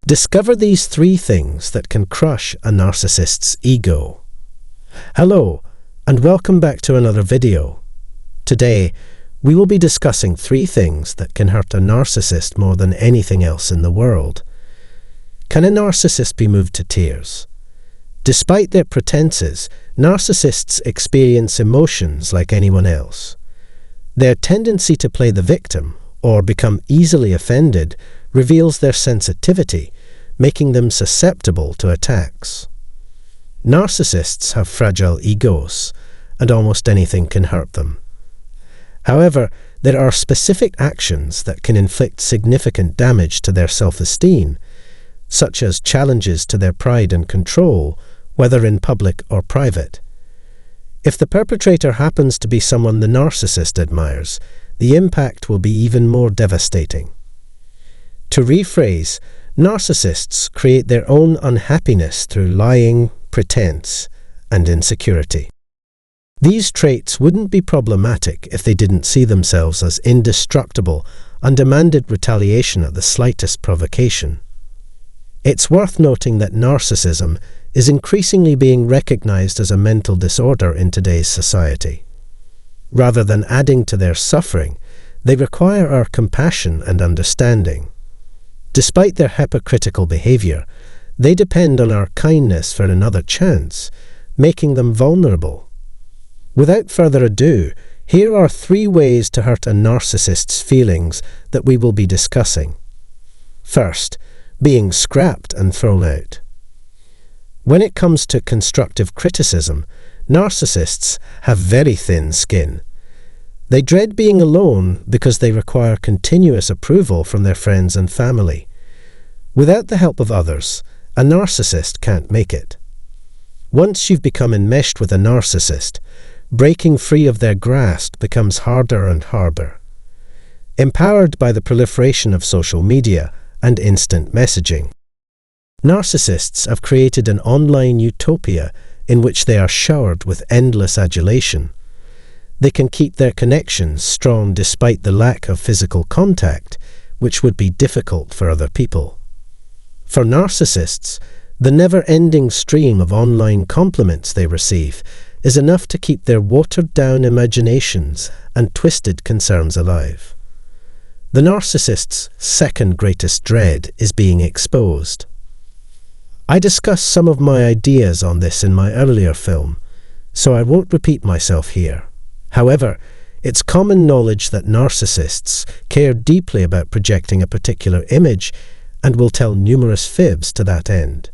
Discover these 3 things that can crush a narcissist's ego. Hello, and welcome back to another video. Today, we will be discussing 3 things that can hurt a narcissist more than anything else in the world. Can a narcissist be moved to tears? Despite their pretenses, narcissists experience emotions like anyone else. Their tendency to play the victim, or become easily offended, reveals their sensitivity, making them susceptible to attacks. Narcissists have fragile egos, and almost anything can hurt them. However, there are specific actions that can inflict significant damage to their self-esteem, such as challenges to their pride and control, whether in public or private. If the perpetrator happens to be someone the narcissist admires, the impact will be even more devastating. To rephrase, narcissists create their own unhappiness through lying, pretense, and insecurity. These traits wouldn't be problematic if they didn't see themselves as indestructible and demanded retaliation at the slightest provocation. It's worth noting that narcissism is increasingly being recognized as a mental disorder in today's society. Rather than adding to their suffering, they require our compassion and understanding. Despite their hypocritical behavior, they depend on our kindness for another chance, making them vulnerable. Without further ado, here are 3 ways to hurt a narcissist's feelings that we will be discussing. First, being scrapped and thrown out. When it comes to constructive criticism, narcissists have very thin skin. They dread being alone because they require continuous approval from their friends and family. Without the help of others, a narcissist can't make it. Once you've become enmeshed with a narcissist, breaking free of their grasp becomes harder and harder. Empowered by the proliferation of social media and instant messaging, narcissists have created an online utopia in which they are showered with endless adulation. They can keep their connections strong despite the lack of physical contact, which would be difficult for other people. For narcissists, the never-ending stream of online compliments they receive is enough to keep their watered-down imaginations and twisted concerns alive. The narcissist's second greatest dread is being exposed. I discussed some of my ideas on this in my earlier film, so I won't repeat myself here. However, it's common knowledge that narcissists care deeply about projecting a particular image and will tell numerous fibs to that end.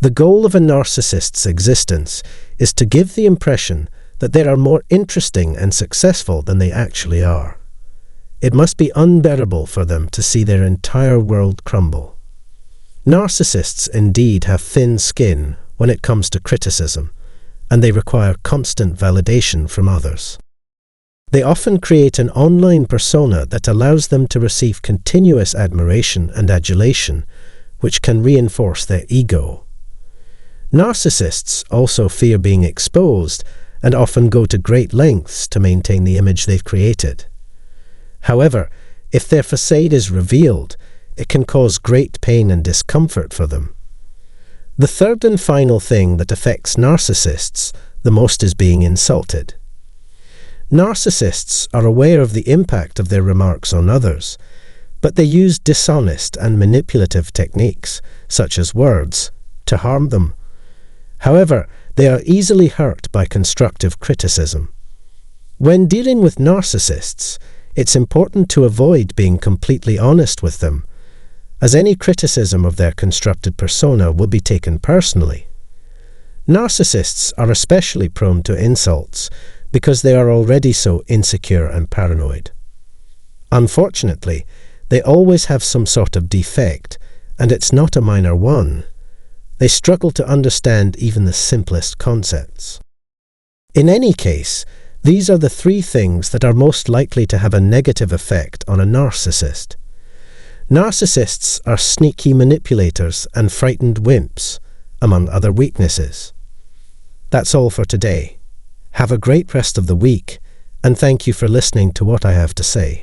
The goal of a narcissist's existence is to give the impression that they are more interesting and successful than they actually are. It must be unbearable for them to see their entire world crumble. Narcissists indeed have thin skin when it comes to criticism, and they require constant validation from others. They often create an online persona that allows them to receive continuous admiration and adulation, which can reinforce their ego. Narcissists also fear being exposed and often go to great lengths to maintain the image they've created. However, if their facade is revealed, it can cause great pain and discomfort for them. The third and final thing that affects narcissists the most is being insulted. Narcissists are aware of the impact of their remarks on others, but they use dishonest and manipulative techniques, such as words, to harm them. However, they are easily hurt by constructive criticism. When dealing with narcissists, it's important to avoid being completely honest with them, as any criticism of their constructed persona will be taken personally. Narcissists are especially prone to insults because they are already so insecure and paranoid. Unfortunately, they always have some sort of defect, and it's not a minor one. They struggle to understand even the simplest concepts. In any case, these are the 3 things that are most likely to have a negative effect on a narcissist. Narcissists are sneaky manipulators and frightened wimps, among other weaknesses. That's all for today. Have a great rest of the week, and thank you for listening to what I have to say.